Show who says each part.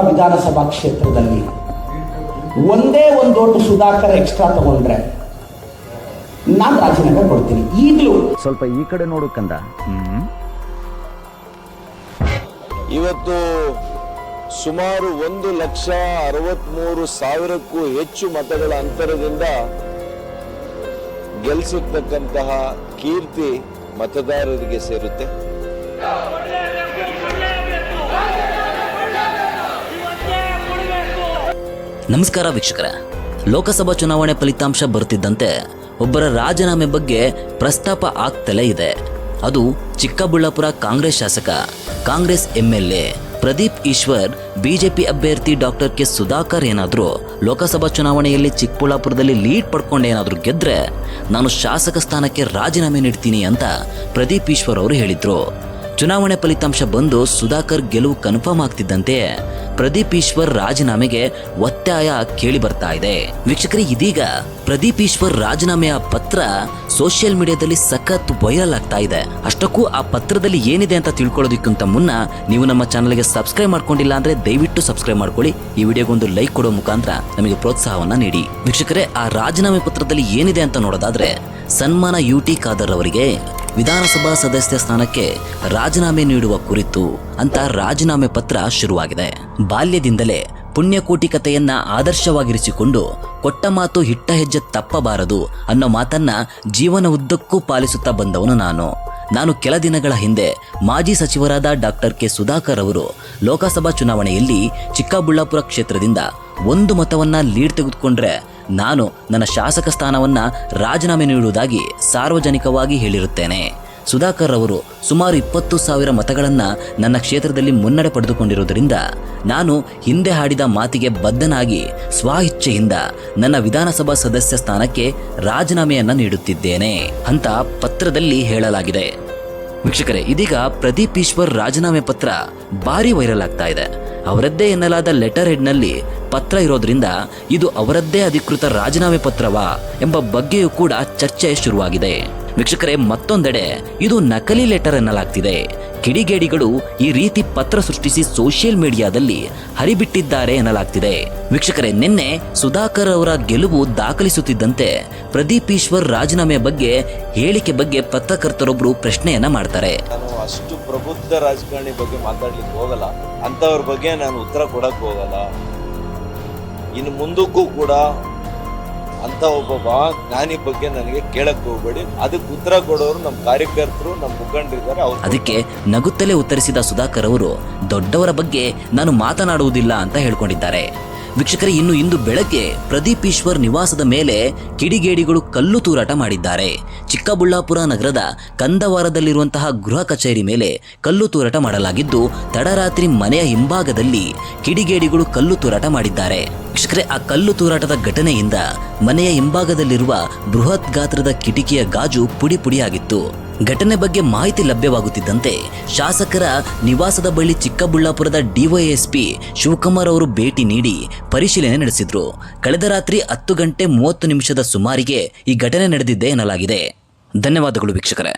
Speaker 1: ವಿಧಾನಸಭಾ ಕ್ಷೇತ್ರದಲ್ಲಿ ಒಂದೇ ಒಂದು ಓಟು ಸುಧಾಕರ್ ಎಕ್ಸ್ಟ್ರಾ ತಗೊಂಡ್ರೆ ನಾನು ರಾಜೀನಾಮೆ ಕೊಡ್ತೀನಿ. ಈಗಲೂ
Speaker 2: ಸ್ವಲ್ಪ ಈ ಕಡೆ ನೋಡು ಕಂದ.
Speaker 3: ಇವತ್ತು ಸುಮಾರು 1,63,000ಕ್ಕೂ ಹೆಚ್ಚು ಮತಗಳ ಅಂತರದಿಂದ ಗೆಲ್ಲಿಸತಕ್ಕಂತಹ ಕೀರ್ತಿ ಮತದಾರರಿಗೆ ಸೇರುತ್ತೆ.
Speaker 4: ನಮಸ್ಕಾರ ವೀಕ್ಷಕರ, ಲೋಕಸಭಾ ಚುನಾವಣೆ ಫಲಿತಾಂಶ ಬರುತ್ತಿದ್ದಂತೆ ಒಬ್ಬರ ರಾಜೀನಾಮೆ ಬಗ್ಗೆ ಪ್ರಸ್ತಾಪ ಆಗ್ತಲೇ ಇದೆ. ಅದು ಚಿಕ್ಕಬಳ್ಳಾಪುರ ಕಾಂಗ್ರೆಸ್ ಶಾಸಕ, ಕಾಂಗ್ರೆಸ್ MLA ಪ್ರದೀಪ್ ಈಶ್ವರ್ ಬಿಜೆಪಿ ಅಭ್ಯರ್ಥಿ ಡಾಕ್ಟರ್ ಕೆ ಸುಧಾಕರ್ ಏನಾದರೂ ಲೋಕಸಭಾ ಚುನಾವಣೆಯಲ್ಲಿ ಚಿಕ್ಕಬಳ್ಳಾಪುರದಲ್ಲಿ ಲೀಡ್ ಪಡ್ಕೊಂಡು ಏನಾದರೂ ಗೆದ್ರೆ ನಾನು ಶಾಸಕ ಸ್ಥಾನಕ್ಕೆ ರಾಜೀನಾಮೆ ನೀಡ್ತೀನಿ ಅಂತ ಪ್ರದೀಪ್ ಈಶ್ವರ್ ಅವರು ಹೇಳಿದ್ರು. ಚುನಾವಣೆ ಫಲಿತಾಂಶ ಬಂದು ಸುಧಾಕರ್ ಗೆಲುವು ಕನ್ಫರ್ಮ್ ಆಗ್ತಿದ್ದಂತೆ ಪ್ರದೀಪ್ ಈಶ್ವರ್ ರಾಜೀನಾಮೆಗೆ ಒತ್ತಾಯ ಕೇಳಿ ಬರ್ತಾ ಇದೆ. ವೀಕ್ಷಕರೇ, ಇದೀಗ ಪ್ರದೀಪ್ ಈಶ್ವರ್ ರಾಜೀನಾಮೆಯ ಪತ್ರ ಸೋಷಿಯಲ್ ಮೀಡಿಯಾದಲ್ಲಿ ಸಖತ್ ವೈರಲ್ ಆಗ್ತಾ ಇದೆ. ಅಷ್ಟಕ್ಕೂ ಆ ಪತ್ರದಲ್ಲಿ ಏನಿದೆ ಅಂತ ತಿಳ್ಕೊಳ್ಳೋದಕ್ಕಿಂತ ಮುನ್ನ ನೀವು ನಮ್ಮ ಚಾನಲ್ಗೆ ಸಬ್ಸ್ಕ್ರೈಬ್ ಮಾಡ್ಕೊಂಡಿಲ್ಲ ಅಂದ್ರೆ ದಯವಿಟ್ಟು ಸಬ್ಸ್ಕ್ರೈಬ್ ಮಾಡ್ಕೊಳ್ಳಿ. ಈ ವಿಡಿಯೋಗೊಂದು ಲೈಕ್ ಕೊಡೋ ಮುಖಾಂತರ ನಮಗೆ ಪ್ರೋತ್ಸಾಹವನ್ನ ನೀಡಿ. ವೀಕ್ಷಕರೇ, ಆ ರಾಜೀನಾಮೆ ಪತ್ರದಲ್ಲಿ ಏನಿದೆ ಅಂತ ನೋಡೋದಾದ್ರೆ, ಸನ್ಮಾನ UT ಖಾದರ್ ಅವರಿಗೆ ವಿಧಾನಸಭಾ ಸದಸ್ಯ ಸ್ಥಾನಕ್ಕೆ ರಾಜೀನಾಮೆ ನೀಡುವ ಕುರಿತು ಅಂತ ರಾಜೀನಾಮೆ ಪತ್ರ ಶುರುವಾಗಿದೆ. ಬಾಲ್ಯದಿಂದಲೇ ಪುಣ್ಯಕೋಟಿ ಕಥೆಯನ್ನ ಆದರ್ಶವಾಗಿರಿಸಿಕೊಂಡು ಕೊಟ್ಟ ಮಾತು ಹಿಟ್ಟ ಹೆಜ್ಜೆ ತಪ್ಪಬಾರದು ಅನ್ನೋ ಮಾತನ್ನ ಜೀವನ ಉದ್ದಕ್ಕೂ ಪಾಲಿಸುತ್ತಾ ಬಂದವನು ನಾನು ಕೆಲ ದಿನಗಳ ಹಿಂದೆ ಮಾಜಿ ಸಚಿವರಾದ ಡಾಕ್ಟರ್ ಕೆ ಸುಧಾಕರ್ ಅವರು ಲೋಕಸಭಾ ಚುನಾವಣೆಯಲ್ಲಿ ಚಿಕ್ಕಬಳ್ಳಾಪುರ ಕ್ಷೇತ್ರದಿಂದ 1 ಮತವನ್ನ ಲೀಡ್ ತೆಗೆದುಕೊಂಡ್ರೆ ನಾನು ನನ್ನ ಶಾಸಕ ಸ್ಥಾನವನ್ನ ರಾಜೀನಾಮೆ ನೀಡುವುದಾಗಿ ಸಾರ್ವಜನಿಕವಾಗಿ ಹೇಳಿರುತ್ತೇನೆ. ಸುಧಾಕರ್ ಅವರು ಸುಮಾರು 20,000 ಮತಗಳನ್ನ ನನ್ನ ಕ್ಷೇತ್ರದಲ್ಲಿ ಮುನ್ನಡೆ ಪಡೆದುಕೊಂಡಿರುವುದರಿಂದ ನಾನು ಹಿಂದೆ ಹಾಡಿದ ಮಾತಿಗೆ ಬದ್ಧನಾಗಿ ಸ್ವಇಚ್ಛೆಯಿಂದ ನನ್ನ ವಿಧಾನಸಭಾ ಸದಸ್ಯ ಸ್ಥಾನಕ್ಕೆ ರಾಜೀನಾಮೆಯನ್ನ ನೀಡುತ್ತಿದ್ದೇನೆ ಅಂತ ಪತ್ರದಲ್ಲಿ ಹೇಳಲಾಗಿದೆ. ವೀಕ್ಷಕರೇ, ಇದೀಗ ಪ್ರದೀಪ್ ಈಶ್ವರ್ ರಾಜೀನಾಮೆ ಪತ್ರ ಭಾರಿ ವೈರಲ್ ಆಗ್ತಾ ಇದೆ. ಅವರದ್ದೇ ಎನ್ನಲಾದ ಲೆಟರ್ ಹೆಡ್ನಲ್ಲಿ ಪತ್ರ ಇರೋದ್ರಿಂದ ಇದು ಅವರದ್ದೇ ಅಧಿಕೃತ ರಾಜೀನಾಮೆ ಪತ್ರವಾ ಎಂಬ ಬಗ್ಗೆಯೂ ಕೂಡ ಚರ್ಚೆ ಶುರುವಾಗಿದೆ. ವೀಕ್ಷಕರೇ, ಮತ್ತೊಂದೆಡೆ ಇದು ನಕಲಿ ಲೆಟರ್ ಎನ್ನಲಾಗ್ತಿದೆ. ಕಿಡಿಗೇಡಿಗಳು ಈ ರೀತಿ ಪತ್ರ ಸೃಷ್ಟಿಸಿ ಸೋಷಿಯಲ್ ಮೀಡಿಯಾದಲ್ಲಿ ಹರಿಬಿಟ್ಟಿದ್ದಾರೆ ಎನ್ನಲಾಗ್ತಿದೆ. ವೀಕ್ಷಕರೇ, ನಿನ್ನೆ ಸುಧಾಕರ್ ಅವರ ಗೆಲುವು ದಾಖಲಿಸುತ್ತಿದ್ದಂತೆ ಪ್ರದೀಪ್ ಈಶ್ವರ್ ರಾಜೀನಾಮೆ ಬಗ್ಗೆ ಹೇಳಿಕೆ ಬಗ್ಗೆ ಪತ್ರಕರ್ತರೊಬ್ಬರು ಪ್ರಶ್ನೆಯನ್ನ ಮಾಡ್ತಾರೆ.
Speaker 3: ನಾನು ಅಷ್ಟು ಪ್ರಬುದ್ಧ ರಾಜಕಾರಣಿ ಬಗ್ಗೆ ಮಾತಾಡ್ಲಿಕ್ಕೆ ಹೋಗಲ್ಲ, ಅಂತವ್ರ ಬಗ್ಗೆ ನಾನು ಉತ್ತರ ಕೊಡಕ್ ಹೋಗಲ್ಲ. ಇನ್ನು ಮುಂದಕ್ಕೂ ಕೂಡ ಅಂತ ಒಬ್ಬ ಜ್ಞಾನಿ ಬಗ್ಗೆ ನನಗೆ ಕೇಳಕ್ ಹೋಗ್ಬೇಡಿ. ಅದಕ್ಕೆ ಉತ್ತರ ಕೊಡೋರು ನಮ್ಮ ಕಾರ್ಯಕರ್ತರು, ನಮ್ಮ ಮುಖಂಡರಿದ್ದಾರೆ.
Speaker 4: ಅದಕ್ಕೆ ನಗುತ್ತಲೇ ಉತ್ತರಿಸಿದ ಸುಧಾಕರ್ ಅವರು ದೊಡ್ಡವರ ಬಗ್ಗೆ ನಾನು ಮಾತನಾಡುವುದಿಲ್ಲ ಅಂತ ಹೇಳ್ಕೊಂಡಿದ್ದಾರೆ. ವೀಕ್ಷಕರೇ, ಇಂದು ಬೆಳಗ್ಗೆ ಪ್ರದೀಪ್ ಈಶ್ವರ್ ನಿವಾಸದ ಮೇಲೆ ಕಿಡಿಗೇಡಿಗಳು ಕಲ್ಲು ತೂರಾಟ ಮಾಡಿದ್ದಾರೆ. ಚಿಕ್ಕಬಳ್ಳಾಪುರ ನಗರದ ಕಂದವಾರದಲ್ಲಿರುವಂತಹ ಗೃಹ ಕಚೇರಿ ಮೇಲೆ ಕಲ್ಲು ತೂರಾಟ ಮಾಡಲಾಗಿದ್ದು, ತಡರಾತ್ರಿ ಮನೆಯ ಹಿಂಭಾಗದಲ್ಲಿ ಕಿಡಿಗೇಡಿಗಳು ಕಲ್ಲು ತೂರಾಟ ಮಾಡಿದ್ದಾರೆ. ವೀಕ್ಷಕರೇ, ಆ ಕಲ್ಲು ತೂರಾಟದ ಘಟನೆಯಿಂದ ಮನೆಯ ಹಿಂಭಾಗದಲ್ಲಿರುವ ಬೃಹತ್ ಗಾತ್ರದ ಕಿಟಕಿಯ ಗಾಜು ಪುಡಿ ಪುಡಿಯಾಗಿತ್ತು. ಘಟನೆ ಬಗ್ಗೆ ಮಾಹಿತಿ ಲಭ್ಯವಾಗುತ್ತಿದ್ದಂತೆ ಶಾಸಕರ ನಿವಾಸದ ಬಳಿ ಚಿಕ್ಕಬಳ್ಳಾಪುರದ DYSP ಶಿವಕುಮಾರ್ ಅವರು ಭೇಟಿ ನೀಡಿ ಪರಿಶೀಲನೆ ನಡೆಸಿದ್ರು. ಕಳೆದ ರಾತ್ರಿ 10:30 ಸುಮಾರಿಗೆ ಈ ಘಟನೆ ನಡೆದಿದೆ ಎನ್ನಲಾಗಿದೆ. ಧನ್ಯವಾದಗಳು ವೀಕ್ಷಕರೇ.